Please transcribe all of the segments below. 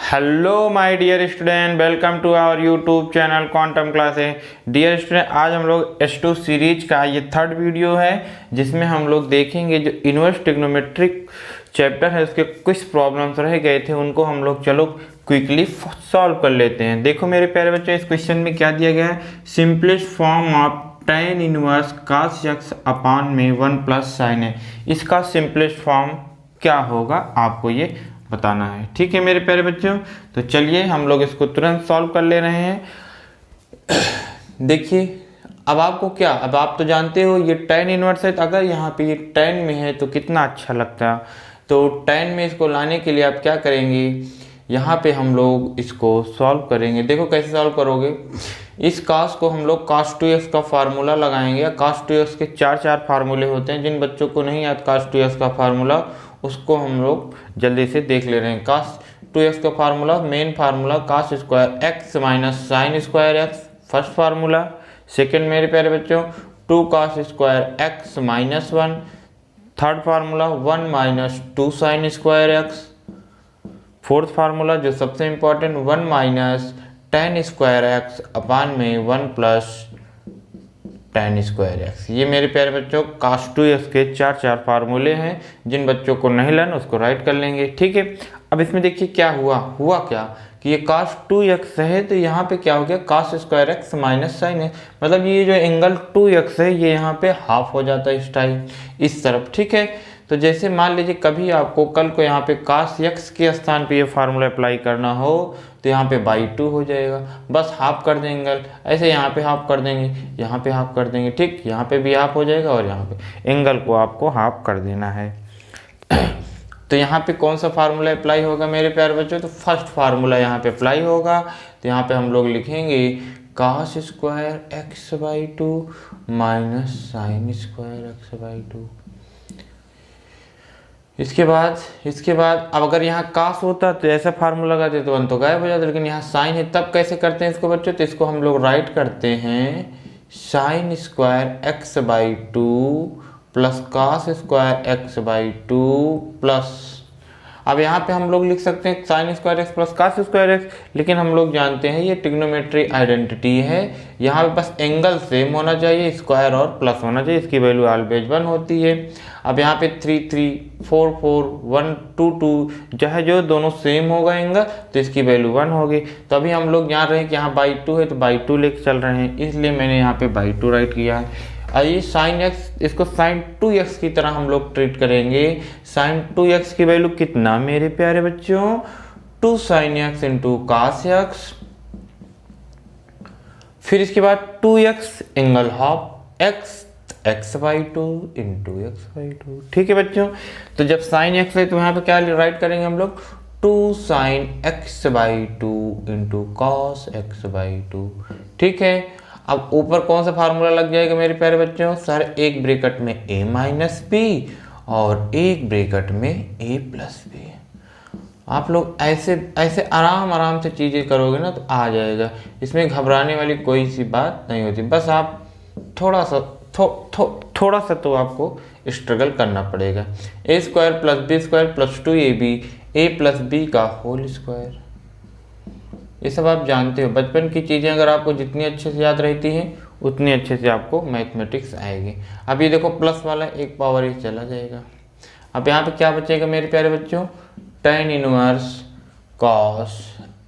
Hello my dear student, welcome to our YouTube channel quantum classes. Dear student, आज हम लोग S2 series का ये थर्ड वीडियो है जिसमें हम लोग देखेंगे जो इनवर्स ट्रिग्नोमेट्रिक चैप्टर है उसके कुछ प्रॉब्लम्स रह गए थे, उनको हम लोग चलो क्विकली सॉल्व कर लेते हैं। देखो मेरे प्यारे बच्चों, इस क्वेश्चन में क्या दिया गया है, simplest form of tan inverse cos x अपान में 1 प्लस साइन है। इसका सिंपलेस्ट फॉर्म क्या होगा आपको ये बताना है। ठीक है मेरे प्यारे बच्चों, तो चलिए हम लोग इसको तुरंत सॉल्व कर ले रहे हैं। देखिए अब आपको क्या, अब आप तो जानते हो ये tan इनवर्स है, तो अगर यहाँ पे ये tan में है तो कितना अच्छा लगता है। तो tan में इसको लाने के लिए आप क्या करेंगे, यहाँ पे हम लोग इसको सॉल्व करेंगे। देखो कैसे सॉल्व करोगे, इस cos को हम लोग cos 2x का फार्मूला लगाएंगे। cos 2x के चार फार्मूले होते हैं, जिन बच्चों को नहीं याद cos 2x का फार्मूला उसको हम लोग जल्दी से देख ले रहे हैं। cos 2x का formula, main formula cos square x minus sine square x, first formula. Second मेरे प्यारे बच्चों 2 cos square x minus 1, third formula 1 minus 2 sine square x, fourth formula जो सबसे important 1 minus tan square x अपान में 1 plus tan square x। ये मेरे प्यारे बच्चों cos 2x के चार फार्मूले हैं, जिन बच्चों को नहीं लर्न उसको राइट कर लेंगे। ठीक है, अब इसमें देखिए क्या हुआ क्या कि ये cos 2x है तो यहाँ पे क्या हो गया, cos square x minus sine है, मतलब ये जो एंगल 2x है ये यहाँ पे हाफ हो जाता है इस टाइप इस तरफ। ठीक है, तो जैसे मान लीजिए कभी आपको कल को यहाँ पे cos x के स्थान पे ये फार्मूला अप्लाई करना हो तो यहाँ पे बाई 2 हो जाएगा, बस हाफ कर देंगे। ऐसे यहाँ पे हाफ कर देंगे, यहाँ पे हाफ कर देंगे, ठीक, यहाँ पे भी हाफ हो जाएगा और यहाँ पे एंगल को आपको हाफ कर देना है। तो यहाँ पे कौन सा फार्मूला अप्लाई होगा मेरे प्यारे बच्चों, तो फर्स्ट फार्मूला यहाँ पे अप्लाई होगा। तो यहाँ पे हम लोग लिखेंगे cos square x by 2 minus sine square x by 2। इसके बाद अब अगर यहाँ cos होता तो ऐसा फार्मूला लगाते तो 1 तो गायब हो जाता, लेकिन यहाँ साइन है, तब कैसे करते हैं इसको बच्चों, तो इसको हम लोग राइट करते हैं sine square x by 2 plus cos square x by 2 plus, अब यहाँ पे हम लोग लिख सकते हैं sine square x plus cos square x, लेकिन हम लोग जानते हैं ये ट्रिग्नोमेट्री आइडेंटिटी है, यहाँ पे बस एंगल सेम होना चाहिए, स्क्वायर और प्लस होना चाहिए, इसकी वैल्यू ऑलवेज 1 होती है। अब यहाँ पे 3 3 4 4 1 2 2 चाहे जो दोनों सेम होगा एंगल तो इसकी वैल्यू 1 होगी। तो अभी हम लोग जान रहे हैं कि यहाँ बाई 2 है तो बाई 2 लेके चल रहे हैं, इसलिए मैंने यहाँ पे बाई 2 राइट किया है। आइए साइन एक्स, इसको साइन 2x की तरह हम लोग ट्रीट करेंगे। साइन 2x की वैल्यू कितना मेरे प्यारे बच्चों, 2 sine x into cos x, फिर इसके बाद 2x angle half x by 2 into x by 2। ठीक है बच्चों, तो जब साइन x है तो यहाँ पे क्या राइट करेंगे हम लोग, 2 sine x by 2 into cos x by 2। ठीक है, अब ऊपर कौन सा फार्मूला लग जाएगा मेरे प्यारे बच्चों, सर एक ब्रैकेट में a माइनस बी और एक ब्रैकेट में a प्लस बी। आप लोग ऐसे आराम से चीज़ें करोगे ना तो आ जाएगा, इसमें घबराने वाली कोई सी बात नहीं होती, बस आप थोड़ा सा तो आपको स्ट्रगल करना पड़ेगा। a square plus B square plus 2ab a plus B का होल स्क्वायर, ये सब आप जानते हो। बचपन की चीज़ें अगर आपको जितनी अच्छे से याद रहती हैं उतनी अच्छे से आपको मैथमेटिक्स आएगी। अब ये देखो प्लस वाला एक पावर ये चला जाएगा। अब यहाँ पे क्या बचेगा मेरे प्यारे बच्चों, tan inverse cos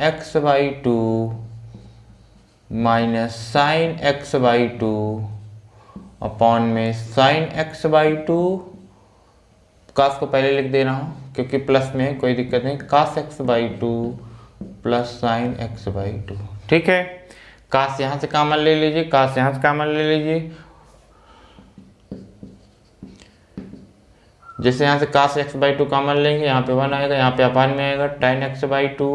x by 2 minus sine x by 2 upon में साइन x बाई 2, cos को पहले लिख दे रहा हूँ क्योंकि प्लस में कोई दिक्कत नहीं, cos x by 2 plus sign x by 2। ठीक है, cos यहाँ से कॉमन ले लीजिए, cos यहाँ से कॉमन ले लीजिए, जैसे यहाँ से cos x बाई 2 कॉमन लेंगे यहाँ पे 1 आएगा, यहाँ पे अपान में आएगा tan x बाई 2,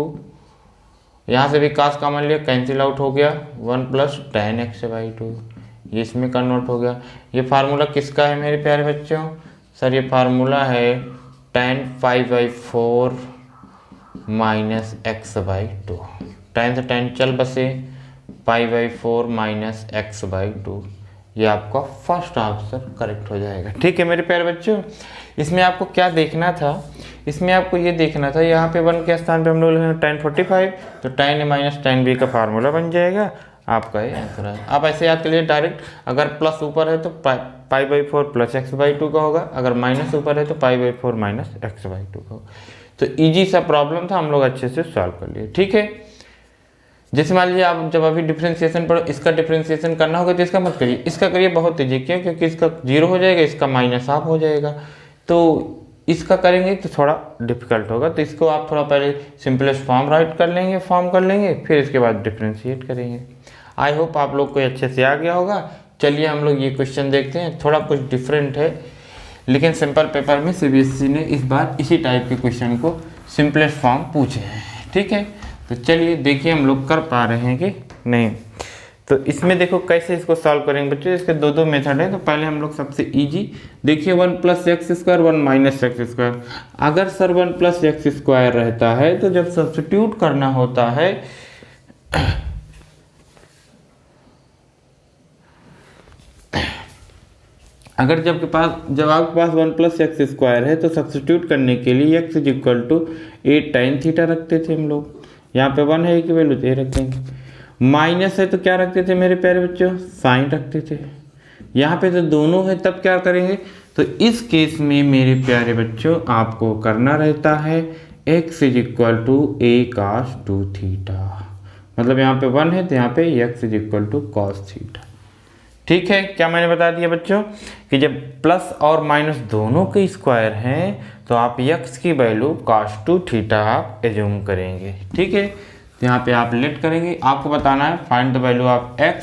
यहाँ से भी cos कॉमन लिया कैंसिल आउट हो गया 1 प्लस tan x बाई 2, ये इसमें कन्वर्ट हो गया। ये फार्मूला किसका है मेरे प्यारे बच्चों, सर ये फार्मूला है tan 5/4 minus x by 2, tan से tan चल बसे, pi by 4 minus x by 2, ये आपका फर्स्ट आंसर करेक्ट हो जाएगा। ठीक है मेरे प्यारे बच्चों, इसमें आपको क्या देखना था, इसमें आपको ये देखना था, यहाँ पे 1 के स्थान पे हम लोग लिखेंगे tan 45, तो tan a minus tan b का फार्मूला बन जाएगा, आपका ये आंसर है। आप ऐसे याद करिए डायरेक्ट, अगर प्लस ऊपर है तो π/4 प्लस x/2 का होगा, अगर माइनस ऊपर है तो π/4 माइनस x/2 का होगा। तो इजी सा प्रॉब्लम था, हम लोग अच्छे से सॉल्व कर लिए। ठीक है, जैसे मान लीजिए आप जब अभी डिफरेंशिएशन पढ़ो, इसका डिफरेंशिएशन करना होगा तो इसका मत करिए, इसका करिए बहुत ईजी। क्यों? क्योंकि इसका 0 हो जाएगा, इसका माइनस हाफ हो जाएगा, तो इसका करेंगे तो थोड़ा डिफिकल्ट होगा। तो इसको आप थोड़ा पहले सिंपलेस्ट फॉर्म राइट कर लेंगे, फिर इसके बाद डिफरेंशिएट करेंगे। आई होप आप लोग को अच्छे से आ गया होगा। चलिए हम लोग ये क्वेश्चन देखते हैं, थोड़ा कुछ डिफरेंट है, लेकिन सिंपल पेपर में CBSE ने इस बार इसी टाइप के क्वेश्चन को सिंपलेस्ट फॉर्म पूछे हैं। ठीक है, तो चलिए देखिए हम लोग कर पा रहे हैं कि नहीं। तो इसमें देखो कैसे इसको सॉल्व करेंगे बच्चों, इसके दो मेथड है। तो पहले हम लोग सबसे इजी देखिए, 1 + x², 1 - x²। अगर सर 1 + x² रहता है तो जब सब्स्टिट्यूट करना होता है अगर जब आपके पास 1 + x² है तो सब्स्टिट्यूट करने के लिए x = 8 sin θ रखते थे हम लोग। यहाँ पे 1 है की वैल्यू तो ये रख देंगे, माइनस है तो क्या रखते थे मेरे प्यारे बच्चों, साइन रखते थे। यहाँ पे तो दोनों है, तब क्या करेंगे, तो इस केस में मेरे प्यारे बच्चों आपको करना रहता है x = a cos 2θ। मतलब यहाँ पे 1 है तो यहाँ पे x = cos θ। ठीक है, क्या मैंने बता दिया बच्चों कि जब प्लस और माइनस दोनों के स्क्वायर हैं तो आप x की वैल्यू cos 2θ आप एज्यूम करेंगे। ठीक है, तो यहाँ पे आप लेट करेंगे, आपको बताना है find the value of x।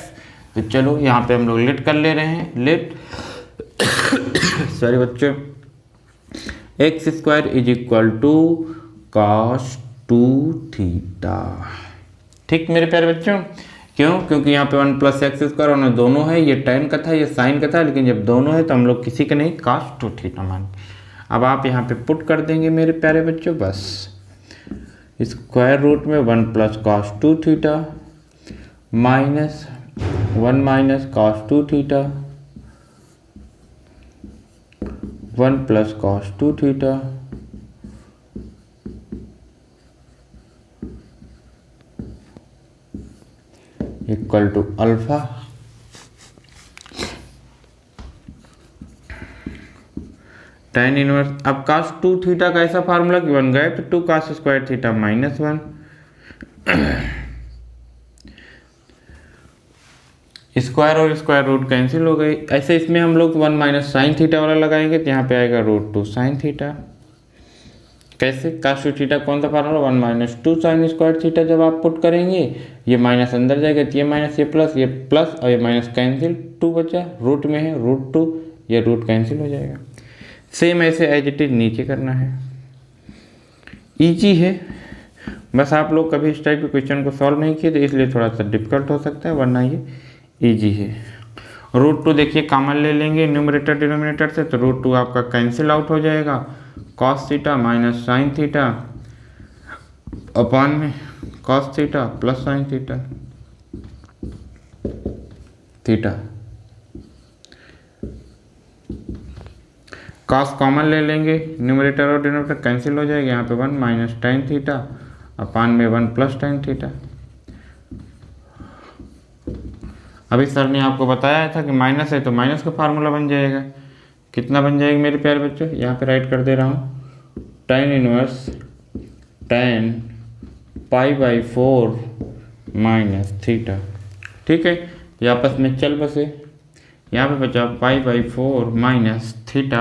तो चलो यहाँ पे हम लोग लेट कर ले रहे हैं, लेट सॉरी बच्चों, x² = cos 2θ। ठीक मेरे प्यारे बच्चों, क्यों? क्योंकि यहाँ पे 1 + x² और दोनों है, ये tan का था, ये sin का था, लेकिन जब दोनों है तो हम लोग किसी का नहीं cos 2θ मान। अब आप यहाँ पे पुट कर देंगे मेरे प्यारे बच्चों, बस स्क्वायर रूट में 1 + cos 2θ minus 1 - cos 2θ 1 + cos 2θ = alpha. tan inverse, अब cos 2θ का ऐसा फार्मूला कि बन गए तो 2 cos² θ -1। स्क्वायर और स्क्वायर रूट कैंसिल हो गई। ऐसे इसमें हम लोग 1 - sin θ वाला लगाएंगे तो यहाँ पे आएगा √2 sin θ। कैसे? cos 2θ कौन सा फार्मूला, 1 - 2 sin² θ। जब आप पुट करेंगे ये माइनस अंदर जाएगा तो ये माइनस, ये प्लस और ये माइनस कैंसिल, 2 बचा, रूट में है √2, ये रूट कैंसिल हो जाएगा। सेम ऐसे एज इट इज नीचे करना है, इजी है। बस आप लोग कभी इस टाइप के क्वेश्चन को सॉल्व नहीं किए तो इसलिए थोड़ा सा डिफिकल्ट हो सकता है, वरना ये इजी है। √2 देखिए कॉमन ले लेंगे न्यूमरेटर डिनोमिनेटर से, तो √2 आपका कैंसिल आउट हो जाएगा, cos θ - sin θ अपॉन में cos θ + sin θ। cos कॉमन ले लेंगे, न्यूमरेटर और डिनोमिनेटर कैंसिल हो जाएगा, यहाँ पे 1 - tan θ अपॉन में 1 + tan θ। अभी सर ने आपको बताया था कि माइनस है तो माइनस का फार्मूला बन जाएगा। कितना बन जाएगा मेरे प्यारे बच्चों, यहाँ पे राइट कर दे रहा हूँ, tan इनवर्स tan π/4 - θ। ठीक है, ये आपस में चल बसे, यहाँ पे बचा π/4 - θ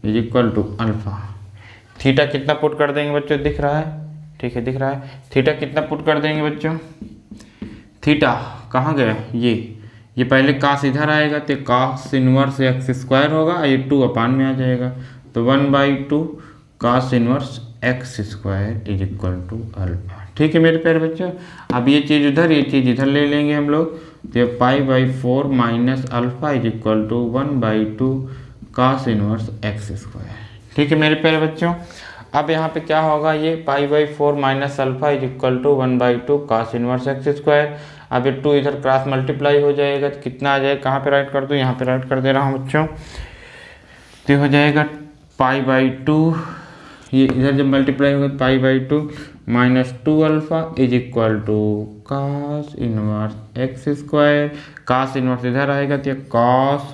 = अल्फा। थीटा कितना पुट कर देंगे बच्चों, दिख रहा है? ठीक है दिख रहा है। थीटा कितना पुट कर देंगे बच्चों, थीटा कहाँ गया, ये पहले cos इधर आएगा तो cos इनवर्स x² होगा, ये 2 अपान में आ जाएगा, तो 1/2 cos इनवर्स x² = अल्फा। ठीक है मेरे प्यारे बच्चों, अब ये चीज़ उधर, ये चीज़ इधर ले लेंगे हम लोग, तो π/4 - अल्फा = 1/2 cos इनवर्स x²। ठीक है मेरे प्यारे बच्चों, अब यहाँ पे क्या होगा, ये π/4 - अल्फा = 1/2 cos इनवर्स x²। अब ये 2 इधर क्रॉस मल्टीप्लाई हो जाएगा तो कितना आ जाएगा, कहाँ पे राइट कर दूँ, यहाँ पे राइट कर दे रहा हूँ बच्चों, तो हो जाएगा π/2 ये इधर जब मल्टीप्लाई होगा pi by 2 minus 2 alpha is equal to cos inverse x square. Cos inverse इधर आएगा तो cos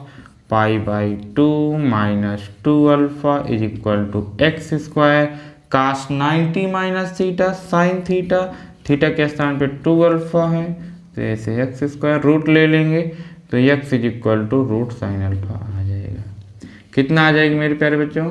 pi by 2 minus 2 alpha is equal to x square. Cos 90 minus theta sine theta, theta के स्थान पे 2 अल्फा है तो ऐसे एक्स स्क्वायर रूट ले लेंगे तो X is equal to root sine alpha आ जाएगा। कितना आ जाएगा मेरे प्यारे बच्चों?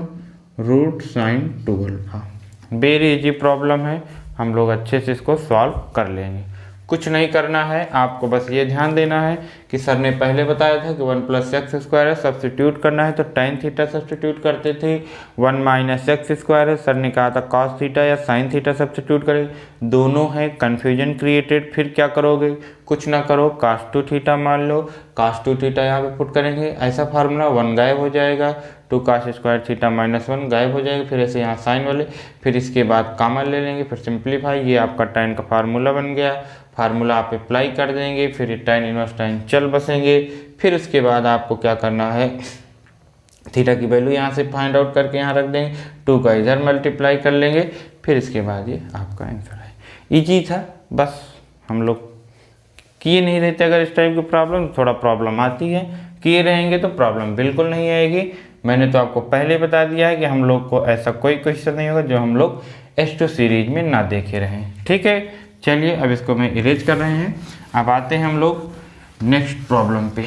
Root sine 2 alpha. Very easy problem है, हम लोग अच्छे से इसको सॉल्व कर लेंगे। कुछ नहीं करना है आपको, बस ये ध्यान देना है कि सर ने पहले बताया था कि 1 प्लस एक्स स्क्वायर है, सब्सटीट्यूट करना है तो टेन थीटा सब्सटीट्यूट करते थे। 1 माइनस एक्स स्क्वायर है, सर ने कहा था कॉस थीटा या साइन थीटा सब्सटीट्यूट करें, दोनों है कन्फ्यूजन क्रिएटेड। फिर क्या करोगे? कुछ ना करो, cos 2 थीटा मान लो, cos 2 थीटा यहाँ पे पुट करेंगे, ऐसा फार्मूला 1 गायब हो जाएगा, 2 cos स्क्वायर थीटा माइनस 1 गायब हो जाएगा, फिर ऐसे यहाँ साइन वाले, फिर इसके बाद कॉमन ले लेंगे, फिर सिंप्लीफाई, ये आपका tan का फार्मूला बन गया। फार्मूला आप अप्लाई कर देंगे, फिर tan इनवर्स tan चल बसेंगे। फिर उसके बाद आपको क्या करना है, थीटा की वैल्यू यहाँ से फाइंड आउट करके यहाँ रख देंगे, 2 का इधर मल्टीप्लाई कर लेंगे, फिर इसके बाद ये आपका आंसर है। इजी था, बस हम लोग किए नहीं रहते अगर इस टाइप की प्रॉब्लम, थोड़ा प्रॉब्लम आती है, किए रहेंगे तो प्रॉब्लम बिल्कुल नहीं आएगी। मैंने तो आपको पहले बता दिया है कि हम लोग को ऐसा कोई क्वेश्चन नहीं होगा जो हम लोग S2 सीरीज में ना देखे रहें। ठीक है, चलिए अब इसको मैं इरेज कर रहे हैं। अब आते हैं हम लोग नेक्स्ट प्रॉब्लम पे।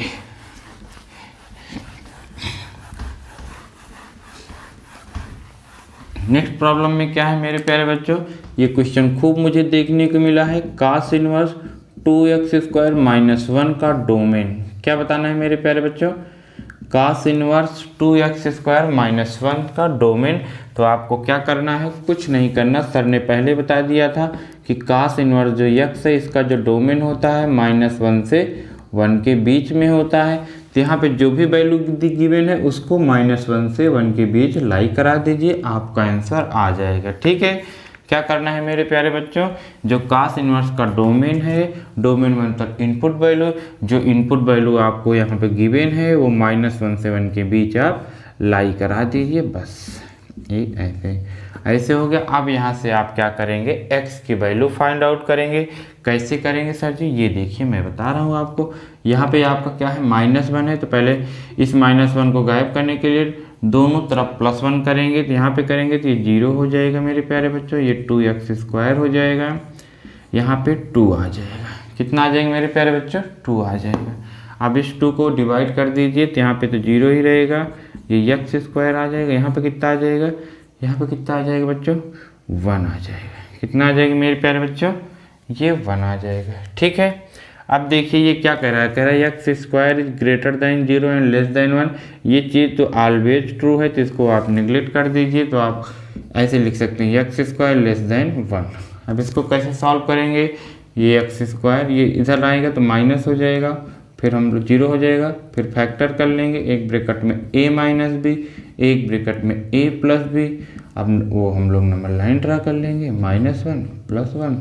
नेक्स्ट प्रॉब्लम में क्या है मेरे प्यारे बच्चों, ये क्वेश्चन खूब मुझे देखने को मिला है। cos inverse 2x square minus 1 का डोमेन क्या बताना है मेरे प्यारे बच्चों? cos inverse 2x square minus 1 का डोमेन। तो आपको क्या करना है? कुछ नहीं करना, सर ने पहले बता दिया था कि cos इनवर्स जो x है इसका जो डोमेन होता है -1 से 1 के बीच में होता है। तो यहाँ पे जो भी वैल्यू गिवन है उसको -1 से 1 के बीच लाई करा दीजिए, आपका आंसर आ जाएगा। ठीक है, क्या करना है मेरे प्यारे बच्चों, जो cos इनवर्स का डोमेन है, डोमेन मतलब इनपुट वैल्यू, जो इनपुट वैल्यू आपको यहाँ पे गिवन है वो -1 से 1 के बीच आप लाई करा दीजिए, बस ये ऐसे हो गया। अब यहाँ से आप क्या करेंगे, x की वैल्यू फाइंड आउट करेंगे। कैसे करेंगे सर जी? ये देखिए मैं बता रहा हूँ आपको। यहाँ पे आपका क्या है, -1 है, तो पहले इस -1 को गायब करने के लिए दोनों तरफ +1 करेंगे, तो यहाँ पे करेंगे तो ये 0 हो जाएगा मेरे प्यारे बच्चों, ये 2x स्क्वायर हो जाएगा, यहाँ पे 2 आ जाएगा। कितना आ जाएगा मेरे प्यारे बच्चों? 2 आ जाएगा। अब इस 2 को डिवाइड कर दीजिए तो यहाँ पे तो 0 ही रहेगा, ये x स्क्वायर आ जाएगा, यहाँ पे कितना आ जाएगा, यहाँ पे कितना आ जाएगा बच्चों? 1 आ जाएगा। कितना आ जाएगा मेरे प्यारे बच्चों? ये 1 आ जाएगा। ठीक है, अब देखिए ये क्या कह रहा है, कह रहा है x square is greater than 0 and less than 1। ये चीज़ तो ऑलवेज ट्रू है, तो इसको आप निगलेक्ट कर दीजिए। तो आप ऐसे लिख सकते हैं एक्स स्क्वायर लेस देन 1। अब इसको कैसे सॉल्व करेंगे, ये एक्स स्क्वायर ये इधर आएगा तो माइनस हो जाएगा, फिर हम 0 हो जाएगा, फिर फैक्टर कर लेंगे, एक ब्रैकेट में a माइनस बी, एक ब्रैकेट में a प्लस बी। अब वो हम लोग नंबर लाइन ड्रा कर लेंगे, -1 +1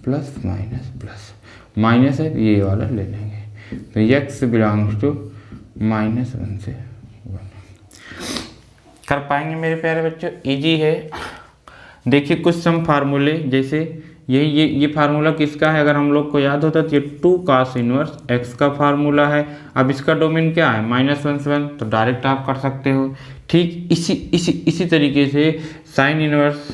प्लस माइनस प्लस माइनस है ये वाला ले लेंगे, तो x बिलोंग्स टू -1 से 1। कर पाएंगे मेरे प्यारे बच्चों? इजी है। देखिए कुछ सम फार्मूले, जैसे ये फार्मूला किसका है, अगर हम लोग को याद होता तो ये 2 cos इनवर्स x का फार्मूला है। अब इसका डोमेन क्या है, -1 से 1, तो डायरेक्ट आप कर सकते हो। ठीक इसी तरीके से sign inverse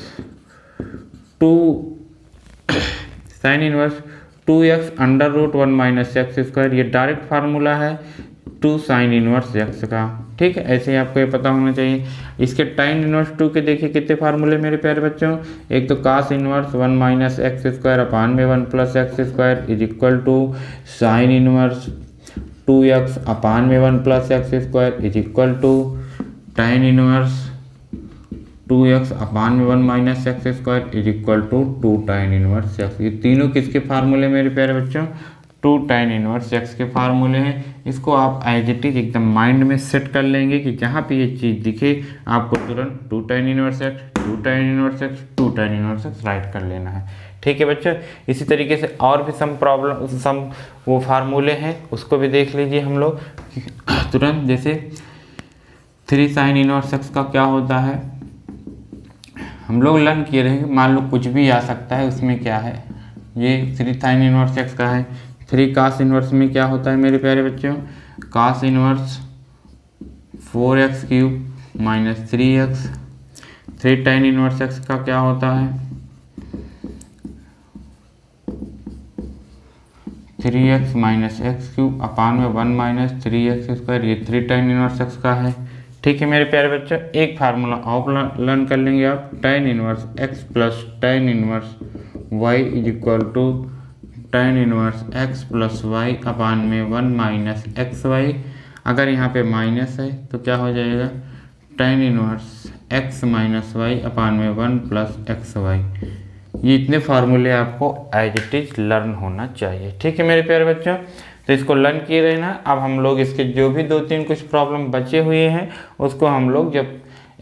2x √1 minus x square, ये डायरेक्ट फार्मूला है 2 साइन इनवर्स x का। ठीक है, ऐसे ही आपको ये पता होना चाहिए। इसके tan इनवर्स 2 के देखिए कितने फार्मूले मेरे प्यारे बच्चों, एक तो cos inverse 1 minus x square upon में 1 plus x square is equal to sine inverse 2x upon में 1 plus x square is equal to tan inverse 2x upon में 1 minus x square is equal to 2 tan inverse x। ये तीनों किसके फार्मूले मेरे प्यारे बच्चों, 2 tan इनवर्स x के फार्मूले हैं। इसको आप एज इट इज एकदम माइंड में सेट कर लेंगे कि जहाँ पे ये चीज़ दिखे आपको तुरंत 2 tan inverse x 2 tan inverse x 2 tan inverse x right कर लेना है। ठीक है बच्चों, इसी तरीके से और भी सम वो फार्मूले हैं, उसको भी देख लीजिए हम लोग तुरंत। जैसे 3 sin इनवर्स x का क्या होता है, हम लोग लर्न किए रहेंगे, मान लो कुछ भी आ सकता है, उसमें क्या है, ये 3 sin इनवर्स एक्स का है। 3 cos इनवर्स में क्या होता है मेरे प्यारे बच्चों, cos inverse 4x³ minus 3x। 3 tan inverse x का क्या होता है, 3x माइनस x³ अपान में 1 माइनस 3x²। ये 3 tan इनवर्स एक्स का है। ठीक है मेरे प्यारे बच्चों, एक फार्मूला और लर्न कर लेंगे आप, tan inverse x plus tan inverse y is equal to tan inverse x plus Y upon में 1 माइनस XY। अगर यहाँ पे माइनस है तो क्या हो जाएगा, tan inverse x minus Y upon में 1 प्लस XY। ये इतने फार्मूले आपको एज इट इज लर्न होना चाहिए। ठीक है मेरे प्यारे बच्चों, तो इसको लर्न किए रहना। अब हम लोग इसके जो भी 2-3 कुछ प्रॉब्लम बचे हुए हैं उसको हम लोग जब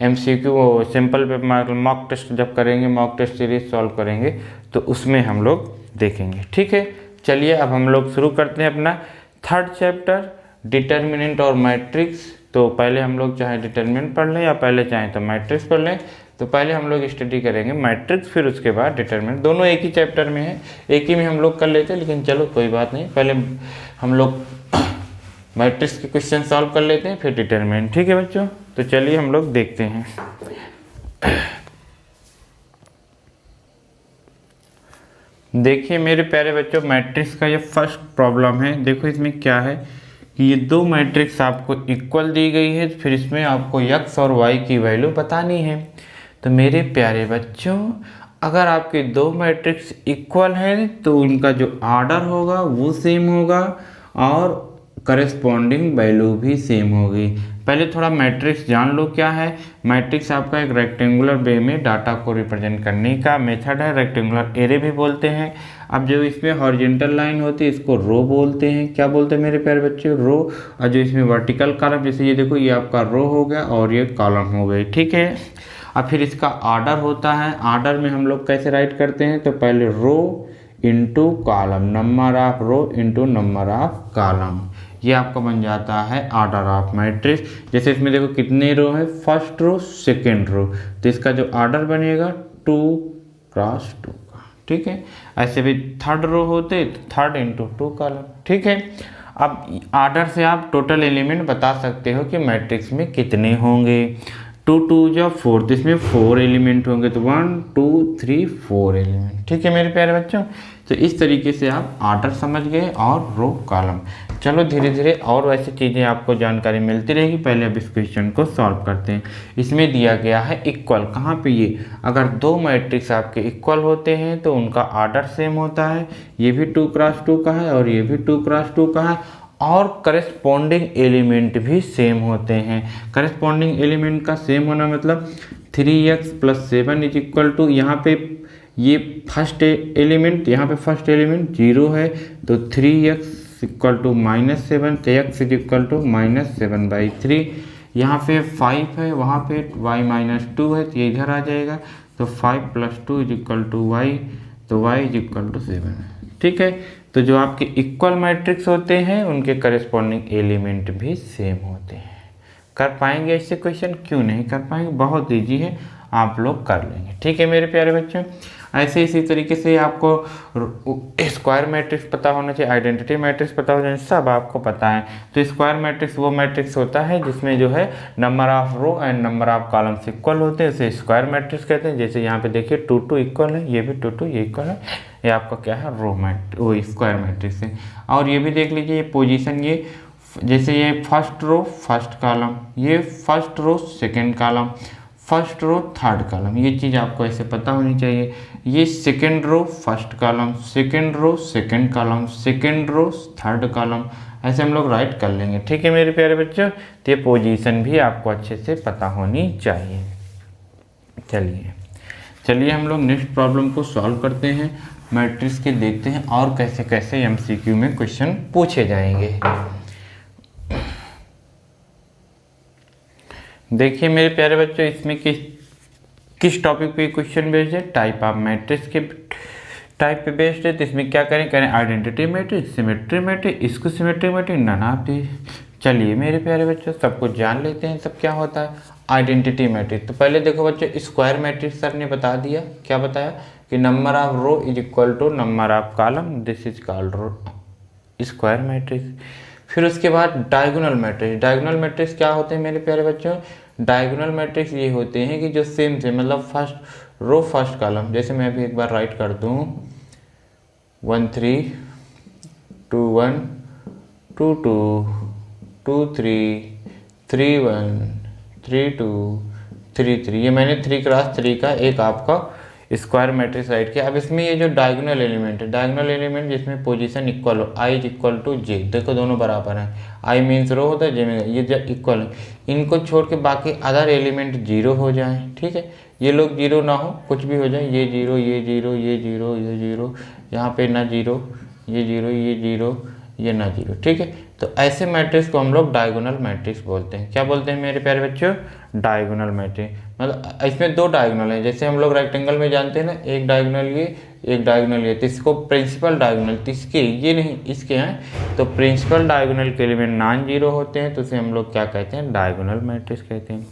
MCQ वो सिंपल पे मॉक टेस्ट जब करेंगे, मॉक टेस्ट सीरीज सॉल्व करेंगे तो उसमें हम लोग देखेंगे। ठीक है, चलिए अब हम लोग शुरू करते हैं अपना 3rd चैप्टर डिटर्मिनेंट और मैट्रिक्स। तो पहले हम लोग चाहे डिटर्मिनेंट पढ़ लें या पहले चाहे तो मैट्रिक्स पढ़ लें। तो पहले हम लोग स्टडी करेंगे मैट्रिक्स, फिर उसके बाद डिटर्मिनेंट। दोनों एक ही चैप्टर में है, एक ही में हम लोग कर लेते हैं, लेकिन चलो कोई बात नहीं, पहले हम लोग मैट्रिक्स के क्वेश्चन सॉल्व कर लेते हैं फिर डिटर्मिनेंट। ठीक है बच्चों, तो चलिए हम लोग देखते हैं। देखिए मेरे प्यारे बच्चों, मैट्रिक्स का ये फर्स्ट प्रॉब्लम है। देखो इसमें क्या है कि ये 2 मैट्रिक्स आपको इक्वल दी गई है, फिर इसमें आपको x और y की वैल्यू बतानी है। तो मेरे प्यारे बच्चों, अगर आपके 2 मैट्रिक्स इक्वल हैं तो उनका जो आर्डर होगा वो सेम होगा और करस्पॉन्डिंग वैल्यू भी सेम होगी। पहले थोड़ा मैट्रिक्स जान लो क्या है। मैट्रिक्स आपका एक रेक्टेंगुलर वे में डाटा को रिप्रेजेंट करने का मेथड है, रेक्टेंगुलर एरे भी बोलते हैं। अब जो इसमें हॉरिजॉन्टल लाइन होती है इसको रो बोलते हैं। क्या बोलते हैं मेरे प्यारे बच्चे, रो। और जो इसमें वर्टिकल कॉलम, जैसे ये देखो ये आपका रो हो गया और ये कॉलम हो गई। ठीक है, अब फिर इसका आर्डर होता है। आर्डर में हम लोग कैसे राइट करते हैं, तो पहले row into column, number of row into number of column, ये आपका बन जाता है आर्डर ऑफ मैट्रिक्स। जैसे इसमें देखो कितने रो है, फर्स्ट रो सेकेंड रो, तो इसका जो आर्डर बनेगा 2 क्रॉस 2 का। ठीक है, ऐसे भी 3rd रो होते तो 3rd इंटू 2 कॉलम। ठीक है, अब आर्डर से आप टोटल एलिमेंट बता सकते हो कि मैट्रिक्स में कितने होंगे। 2 2 जो 4, तो इसमें 4 एलिमेंट होंगे, तो 1 2 3 4 एलिमेंट। ठीक है मेरे प्यारे बच्चों, तो इस तरीके से आप आर्डर समझ गए और रो कॉलम। चलो धीरे धीरे और वैसी चीज़ें आपको जानकारी मिलती रहेगी। पहले अब इस क्वेश्चन को सॉल्व करते हैं। इसमें दिया गया है इक्वल, कहाँ पे ये, अगर 2 मैट्रिक्स आपके इक्वल होते हैं तो उनका आर्डर सेम होता है। ये भी 2 क्रॉस 2 का है और ये भी 2 क्रॉस 2 का है, और करस्पॉन्डिंग एलिमेंट भी सेम होते हैं। करस्पॉन्डिंग एलिमेंट का सेम होना मतलब 3x + 7 इज इक्वल टू, यहाँ पे ये फर्स्ट एलिमेंट, यहाँ पे फर्स्ट एलिमेंट 0 है तो 3x इक्वल टू -7, तो x इज इक्वल टू -7/3। यहाँ पे 5 है, वहाँ पे y - 2 है तो ये इधर आ जाएगा, तो 5 + 2 इज इक्वल टू y, तो y इज इक्वल टू 7 है। ठीक है, तो जो आपके इक्वल मैट्रिक्स होते हैं उनके करस्पॉन्डिंग एलिमेंट भी सेम होते हैं। कर पाएंगे ऐसे क्वेश्चन, क्यों नहीं कर पाएंगे, बहुत ईजी है, आप लोग कर लेंगे। ठीक है मेरे प्यारे बच्चों, ऐसे इसी तरीके से आपको स्क्वायर मैट्रिक्स पता होना चाहिए, आइडेंटिटी मैट्रिक्स पता होना चाहिए, सब आपको पता है। तो स्क्वायर मैट्रिक्स वो मैट्रिक्स होता है जिसमें जो है number of row and number of columns equal होते हैं, उसे स्क्वायर मैट्रिक्स कहते हैं। जैसे यहाँ पे देखिए 2 2 इक्वल है, ये भी 2 2 ये इक्वल है, ये आपका क्या है, रो मैट्रिक्स, वो स्क्वायर मैट्रिक्स है। और ये भी देख लीजिए ये पोजीशन, ये जैसे ये फर्स्ट रो फर्स्ट कॉलम, ये first row second column, first row third column, ये चीज़ आपको ऐसे पता होनी चाहिए। ये second row first column, second row second column, second row third column, ऐसे हम लोग राइट कर लेंगे। ठीक है मेरे प्यारे बच्चों, तो ये पोजीशन भी आपको अच्छे से पता होनी चाहिए। चलिए हम लोग नेक्स्ट प्रॉब्लम को सॉल्व करते हैं, मैट्रिक्स के देखते हैं और कैसे कैसे MCQ में क्वेश्चन पूछे जाएंगे। देखिए मेरे प्यारे बच्चों, इसमें किस टॉपिक पे क्वेश्चन बेस्ड है, टाइप ऑफ मैट्रिक्स के टाइप पे बेस्ड है। तो इसमें क्या करें आइडेंटिटी मैट्रिक्स, सिमेट्री मैट्रिक्स, इसको symmetry matrix, none of this. चलिए मेरे प्यारे बच्चों, सब कुछ जान लेते हैं सब क्या होता है। Identity matrix. तो पहले देखो बच्चों, स्क्वायर मैट्रिक्स सर ने बता दिया, क्या बताया कि number of row is equal to number of column, this is called row square matrix. फिर उसके बाद डायगोनल मैट्रिक्स। डायगोनल मैट्रिक्स क्या होते हैं मेरे प्यारे बच्चों? डायगोनल मैट्रिक्स ये होते हैं कि जो सेम से मतलब फर्स्ट रो फर्स्ट कॉलम, जैसे मैं अभी एक बार राइट कर दूँ 1 3 2 1 2 2 2 3 3 1 3 2 3 3, ये मैंने 3 क्रॉस 3 का एक आपका स्क्वायर मैट्रिक्स राइट किया। अब इसमें ये जो डायगोनल एलिमेंट है, डायगोनल एलिमेंट जिसमें पोजीशन इक्वल हो, आई इज इक्वल टू जे, देखो दोनों बराबर हैं, आई मीन्स रो होता है, जे मीन्स, ये जब इक्वल है, इनको छोड़ के बाकी अदर एलिमेंट जीरो हो जाए, ठीक है, ये लोग जीरो ना हो, कुछ भी हो जाए, ये जीरो ये जीरो ये जीरो ये जीरो, यहाँ पे ना जीरो, ये जीरो ये जीरो ये ना जीरो, ठीक है। तो ऐसे मैट्रिक्स को हम लोग डायगोनल मैट्रिक्स बोलते हैं। क्या बोलते हैं मेरे प्यारे बच्चों? Diagonal matrix. मतलब इसमें दो डायगोनल है, जैसे हम लोग रेक्टेंगल में जानते हैं ना, एक डायगोनल ये एक डायगोनल ये, तो इसको प्रिंसिपल डायगोनल, तो इसके ये नहीं इसके हैं, तो प्रिंसिपल डायगोनल के एलिमेंट नॉन जीरो होते हैं, तो उसे हम लोग क्या कहते हैं? डायगोनल मैट्रिक्स कहते हैं।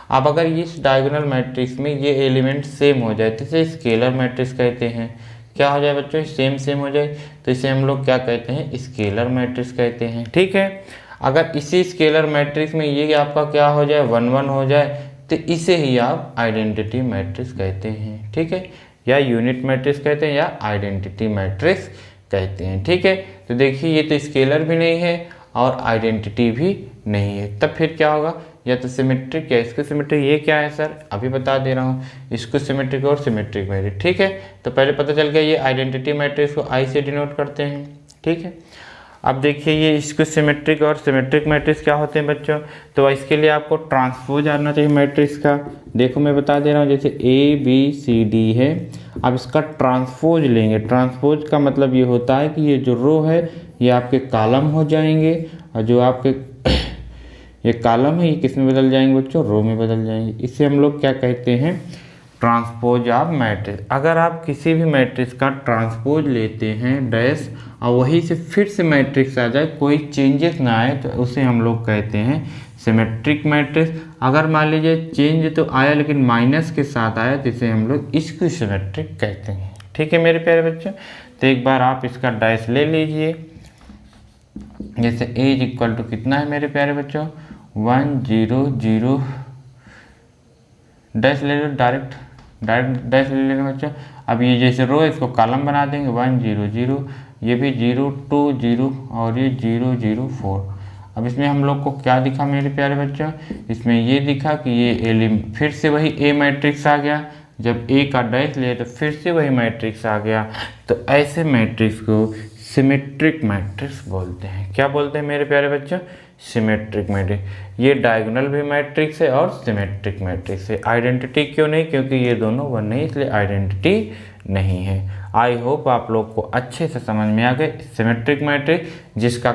अब अगर इस डायगोनल मैट्रिक्स में ये एलिमेंट सेम हो जाए तो इसे स्केलर मैट्रिक्स कहते हैं। क्या हो जाए बच्चों? सेम हो जाए, तो इसे हम लोग क्या कहते हैं? स्केलर मैट्रिक्स कहते हैं, ठीक है। अगर इसी स्केलर मैट्रिक्स में ये आपका क्या हो जाए? 1 1 हो जाए, तो इसे ही आप आइडेंटिटी मैट्रिक्स कहते हैं, ठीक है, या यूनिट मैट्रिक्स कहते हैं, या आइडेंटिटी मैट्रिक्स कहते हैं, ठीक है। तो देखिए ये तो स्केलर भी नहीं है और आइडेंटिटी भी नहीं है, तब फिर क्या होगा? या तो सिमेट्रिक या इसको सिमेट्रिक। ये क्या है सर? अभी बता दे रहा हूँ, इसको सिमेट्रिक और सिमेट्रिक मैट्रिक्स, ठीक है। तो पहले पता चल गया, ये आइडेंटिटी मैट्रिक्स को आई से डिनोट करते हैं, ठीक है। अब देखिए ये इसको सिमेट्रिक और सिमेट्रिक मैट्रिक्स क्या होते हैं बच्चों? तो इसके लिए आपको ट्रांसपोज आना चाहिए मैट्रिक्स का। देखो मैं बता दे रहा हूँ, जैसे ABCD है, अब इसका ट्रांसपोज लेंगे। ट्रांसपोज का मतलब ये होता है कि ये जो रो है ये आपके कॉलम हो जाएंगे, और जो आपके ये कॉलम है ये किस में बदल जाएंगे बच्चों? रो में बदल जाएंगे। इसे हम लोग क्या कहते हैं? Transpose of matrix. अगर आप किसी भी मैट्रिक्स का ट्रांसपोज लेते हैं डैश, और वहीं से फिर से मैट्रिक्स आ जाए, कोई चेंजेस ना आए, तो उसे हम लोग कहते हैं सिमेट्रिक मैट्रिक्स। अगर मान लीजिए चेंज तो आया लेकिन माइनस के साथ आया, तो इसे हम लोग इसको सिमेट्रिक कहते हैं, ठीक है मेरे प्यारे बच्चों। तो एक बार आप इसका डैश ले लीजिए, जैसे A इज इक्वल टू कितना है मेरे प्यारे बच्चों? 1 0 0, डैश ले लो, डायरेक्ट डैश ले लेना बच्चों। अब ये जैसे रो इसको कॉलम बना देंगे, 1 0 0, ये भी 0 2 0 और ये 0 0 4। अब इसमें हम लोग को क्या दिखा मेरे प्यारे बच्चों? इसमें ये दिखा कि ये फिर से वही A मैट्रिक्स आ गया, जब A का डैश लिए तो फिर से वही मैट्रिक्स आ गया। तो ऐसे मैट्रिक्स को सिमेट्रिक मैट्रिक्स बोलते हैं। क्या बोलते हैं मेरे प्यारे बच्चों? Symmetric matrix. ये डायगोनल भी मैट्रिक्स है और सिमेट्रिक मैट्रिक्स है। आइडेंटिटी क्यों नहीं? क्योंकि ये दोनों वन नहीं, इसलिए आइडेंटिटी नहीं है। आई होप आप लोग को अच्छे से समझ में आ गए। सिमेट्रिक मैट्रिक्स जिसका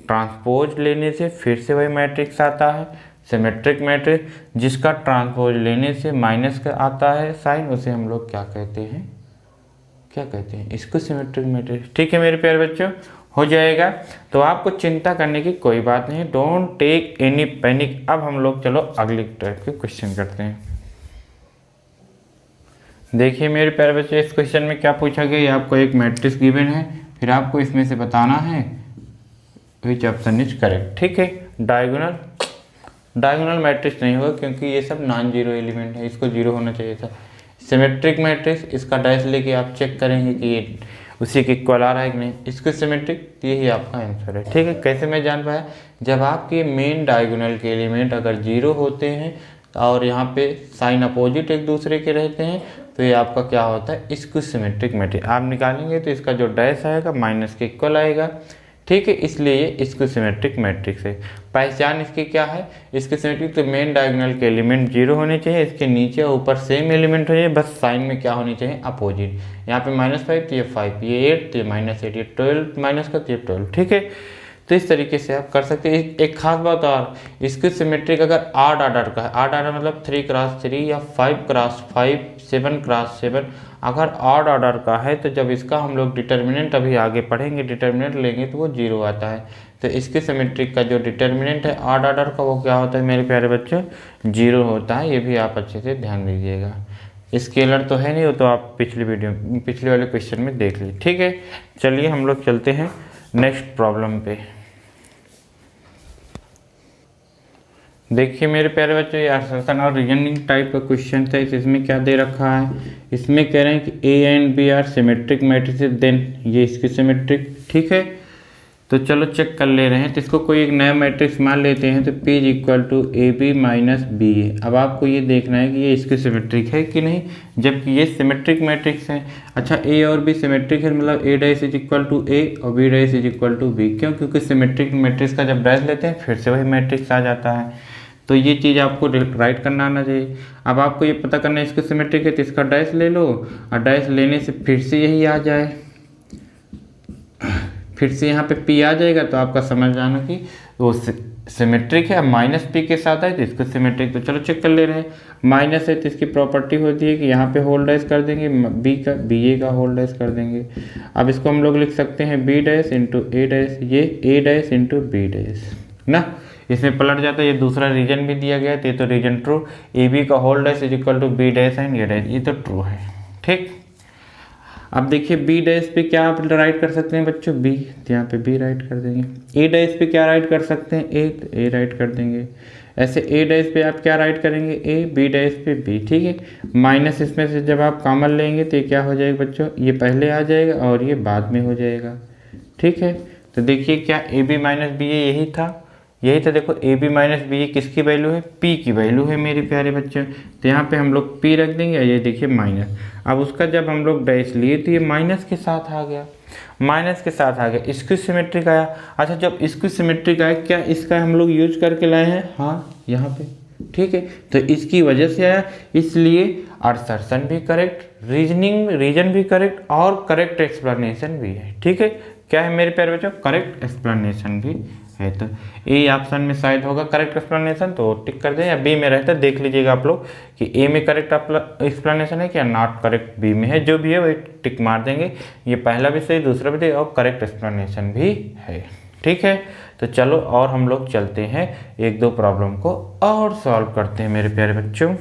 ट्रांसपोज लेने से फिर से वही मैट्रिक्स आता है, सिमेट्रिक मैट्रिक्स जिसका ट्रांसपोज लेने से माइनस का आता है साइन, उसे हम लोग क्या कहते हैं? क्या कहते हैं? इसको सिमेट्रिक मैट्रिक्स, ठीक है मेरे प्यारे बच्चों, हो जाएगा। तो आपको चिंता करने की कोई बात नहीं, डोंट टेक एनी पैनिक। अब हम लोग चलो अगले टाइप के क्वेश्चन करते हैं। देखिए मेरे प्यारे बच्चों, इस क्वेश्चन में क्या पूछा गया? ये आपको एक मैट्रिक्स गिवन है, फिर आपको इसमें से बताना है विच ऑप्शन इज करेक्ट, ठीक है। डायगोनल मैट्रिक्स नहीं होगा क्योंकि ये सब नॉन जीरो एलिमेंट है, इसको जीरो होना चाहिए था। सिमेट्रिक मैट्रिक्स, इसका डैश लेके आप चेक करेंगे कि ये उसी के इक्वल आ रहा है कि नहीं। इसको सिमेट्रिक, यही आपका आंसर है, ठीक है। कैसे मैं जान पाया? जब आपके मेन डायगोनल के एलिमेंट अगर जीरो होते हैं और यहाँ पे साइन अपोजिट एक दूसरे के रहते हैं, तो ये आपका क्या होता है? इसको सिमेट्रिक मैट्रिक्स। आप निकालेंगे तो इसका जो डैश आएगा माइनस के इक्वल आएगा, ठीक है, इसलिए ये इसको सिमेट्रिक मैट्रिक्स है। पहचान इसकी क्या है? इसके सिमेट्रिक तो मेन डायगोनल के एलिमेंट जीरो होने चाहिए, इसके नीचे और ऊपर सेम एलिमेंट हो जाए, बस साइन में क्या होनी चाहिए? अपोजिट। यहाँ पे -5 तो ये 5, ये 8 तो ये -8, ये 12 माइनस का तो ये 12, ठीक है। तो इस तरीके से आप कर सकते हैं। एक खास बात और, इसकी सिमेट्रिक अगर आड आर्डर का है, आड आर्डर मतलब 3 क्रॉस 3 या 5 क्रॉस 5 7 क्रॉस 7 अगर ऑड ऑर्डर का है तो जब इसका हम लोग डिटर्मिनेंट अभी आगे पढ़ेंगे, डिटर्मिनेंट लेंगे तो वो 0 आता है। तो इसके सिमेट्रिक का जो डिटर्मिनेंट है ऑड ऑर्डर का वो क्या होता है मेरे प्यारे बच्चों, 0 होता है। ये भी आप अच्छे से ध्यान दीजिएगा। स्केलर तो है नहीं, वो तो आप पिछले वाले क्वेश्चन में देख लीजिए। ठीक है, चलिए हम लोग चलते हैं नेक्स्ट प्रॉब्लम पे। देखिए मेरे प्यारे बच्चों, ये असर्शन और रीजनिंग टाइप का क्वेश्चन था। इसमें क्या दे रखा है, इसमें कह रहे हैं कि A and B are symmetric matrices, then ये इसकी सिमेट्रिक। ठीक है, तो चलो चेक कर ले रहे हैं। तो इसको कोई एक नया मैट्रिक्स मान लेते हैं, तो P is equal to A B minus B A. अब आपको ये देखना है कि ये इसकी सिमेट्रिक है कि नहीं, जबकि ये सिमेट्रिक मैट्रिक्स है। अच्छा, ए और बी सिमेट्रिक है, मतलब A dash is equal to A और B dash is equal to B. क्यों? क्योंकि सिमेट्रिक मैट्रिक्स का जब डैश लेते हैं फिर से वही मैट्रिक्स आ जाता है। तो ये चीज़ आपको राइट करना आना चाहिए। अब आपको ये पता करना है इसकी सिमेट्रिक है तो इसका डैश ले लो, और डैश लेने से फिर से यही आ जाए, फिर से यहाँ पे P आ जाएगा, तो आपका समझ जाना कि वो सिमेट्रिक है। माइनस P के साथ है तो इसको सिमेट्रिक। तो चलो चेक कर ले रहे हैं। माइनस है तो इसकी प्रॉपर्टी होती है कि यहाँ पे होल डैश कर देंगे, बी ए का होल डैश कर देंगे। अब इसको हम लोग लिख सकते हैं बी डैश इंटू ए डैश, ये ए डैश इंटू बी डैश ना। इसमें पलट जाता है, ये दूसरा रीजन भी दिया गया है तो ये तो रीजन ट्रू। ए बी का whole dash is equal to B dash and A dash, ये तो ट्रू है। ठीक, अब देखिए बी डैश पे क्या आप राइट कर सकते हैं बच्चों, बी, तो यहाँ पे बी राइट कर देंगे। ए डैश पे क्या राइट कर सकते हैं, ए, तो ए राइट कर देंगे। ऐसे ए डैश पे आप क्या राइट करेंगे, ए, बी डैश पे बी। ठीक है, माइनस इसमें से जब आप कॉमन लेंगे तो ये क्या हो जाएगा बच्चों, ये पहले आ जाएगा और ये बाद में हो जाएगा। ठीक है, तो देखिए क्या ए बी माइनस बी ए यही था, यही था। देखो ए बी माइनस बी ए किसकी वैल्यू है, पी की वैल्यू है मेरे प्यारे बच्चे। तो यहाँ पे हम लोग पी रख देंगे, ये देखिए माइनस। अब उसका जब हम लोग डैश लिए तो ये माइनस के साथ आ गया, माइनस के साथ आ गया। इसकी सिमेट्रिक आया। अच्छा, जब इसकी सिमेट्रिक आया, क्या इसका हम लोग यूज करके लाए हैं, हाँ यहाँ पे। ठीक है, तो इसकी वजह से आया, इसलिए असर्शन भी करेक्ट, रीजन भी करेक्ट और करेक्ट एक्सप्लेनेशन भी है। ठीक है, क्या है मेरे प्यारे बच्चों, करेक्ट एक्सप्लेनेशन भी है। तो ए ऑप्शन में शायद होगा करेक्ट एक्सप्लेनेशन, तो टिक कर दें। या बी में रहता है देख लीजिएगा आप लोग कि ए में करेक्ट एक्सप्लेनेशन है क्या, नॉट करेक्ट बी में है। जो भी है वही टिक मार देंगे। ये पहला भी सही, दूसरा भी सही और करेक्ट एक्सप्लेनेशन भी है। ठीक है, तो चलो और हम लोग चलते हैं, एक दो प्रॉब्लम को और सॉल्व करते हैं मेरे प्यारे बच्चों।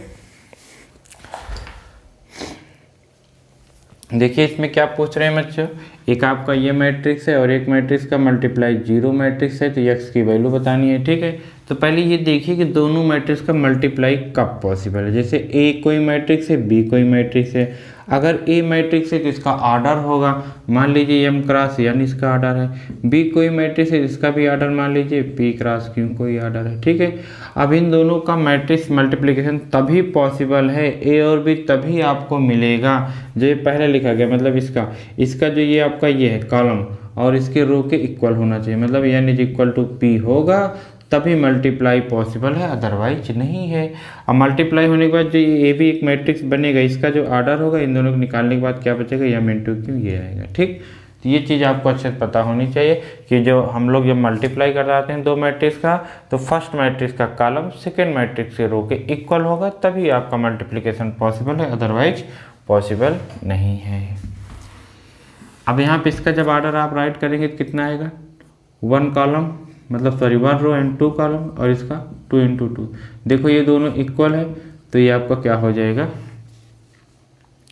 देखिए इसमें क्या पूछ रहे हैं बच्चों, एक आपका ये मैट्रिक्स है और एक मैट्रिक्स का मल्टीप्लाई 0 मैट्रिक्स है, तो x की वैल्यू बतानी है। ठीक है, तो पहले ये देखिए कि दोनों मैट्रिक्स का मल्टीप्लाई कब पॉसिबल है। जैसे A कोई मैट्रिक्स है, B कोई मैट्रिक्स है। अगर A मैट्रिक्स है तो इसका ऑर्डर होगा, मान लीजिए m क्रॉस n इसका ऑर्डर है। B कोई मैट्रिक्स है जिसका भी ऑर्डर मान लीजिए p क्रॉस q कोई ऑर्डर है। ठीक है, अब इन दोनों का मैट्रिक्स मल्टीप्लिकेशन तभी पॉसिबल है, A और B तभी आपको मिलेगा जो ये पहले लिखा गया। मतलब इसका जो ये आपका ये है कॉलम और इसके रो के इक्वल होना चाहिए, मतलब n is equal to p होगा तभी मल्टीप्लाई पॉसिबल है, अदरवाइज नहीं है। अब मल्टीप्लाई होने के बाद जो ये भी एक मैट्रिक्स बनेगा, इसका जो ऑर्डर होगा इन दोनों को निकालने के बाद क्या बचेगा, m इंटू क्यू ये आएगा। ठीक, तो ये चीज़ आपको अच्छे से पता होनी चाहिए कि जो हम लोग जब मल्टीप्लाई कराते हैं दो मैट्रिक्स का, तो फर्स्ट मैट्रिक्स का कॉलम सेकेंड मैट्रिक्स के रो के इक्वल होगा तभी आपका मल्टीप्लिकेशन पॉसिबल है, अदरवाइज पॉसिबल नहीं है। अब यहाँ पे इसका जब ऑर्डर आप राइट करेंगे तो कितना आएगा, 1 कॉलम मतलब सॉरी 1 रो एंड 2 कॉलम, और इसका 2 इंटू 2। देखो ये दोनों इक्वल है तो ये आपका क्या हो जाएगा,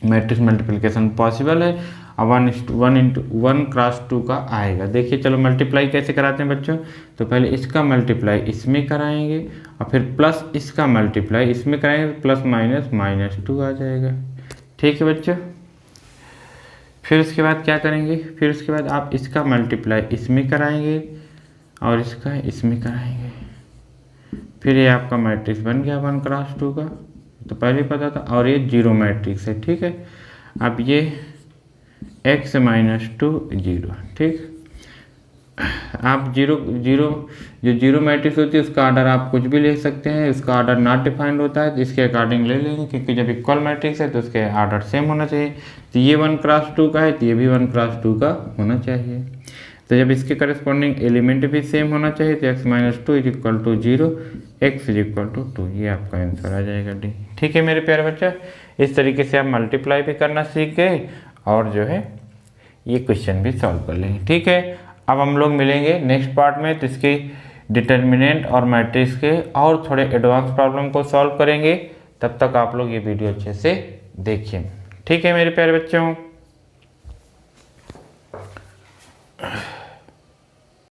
मैट्रिक्स मल्टीप्लिकेशन पॉसिबल है। अब 1 क्रॉस 2 का आएगा। देखिए चलो मल्टीप्लाई कैसे कराते हैं बच्चों, तो पहले इसका मल्टीप्लाई इसमें कराएंगे और फिर प्लस इसका मल्टीप्लाई इसमें कराएंगे, प्लस माइनस 2 आ जाएगा। ठीक है बच्चों, फिर उसके बाद क्या करेंगे, फिर उसके बाद आप इसका मल्टीप्लाई इसमें कराएंगे और इसका इसमें कराएंगे, फिर ये आपका मैट्रिक्स बन गया 1 क्रॉस 2 का, तो पहले पता था। और ये 0 मैट्रिक्स है। ठीक है, अब ये x माइनस 2 0। ठीक, आप जो 0 मैट्रिक्स होती है उसका ऑर्डर आप कुछ भी ले सकते हैं, उसका ऑर्डर नॉट डिफाइंड होता है तो इसके अकॉर्डिंग ले लेंगे, क्योंकि जब इक्वल मैट्रिक्स है तो उसके ऑर्डर सेम होना चाहिए। तो ये 1 क्रॉस 2 का है तो ये भी 1 क्रॉस 2 का होना चाहिए। तो जब इसके करस्पॉन्डिंग एलिमेंट भी सेम होना चाहिए तो x minus 2 is equal to 0, x is equal to 2, ये आपका आंसर आ जाएगा डी। ठीक है मेरे प्यारे बच्चा, इस तरीके से आप मल्टीप्लाई भी करना सीख गए और जो है ये क्वेश्चन भी सॉल्व कर लेंगे। ठीक है, अब हम लोग मिलेंगे नेक्स्ट पार्ट में, तो इसके डिटर्मिनेंट और मैट्रिक्स के और थोड़े एडवांस प्रॉब्लम को सॉल्व करेंगे। तब तक आप लोग ये वीडियो अच्छे से देखिए। ठीक है मेरे प्यारे बच्चों।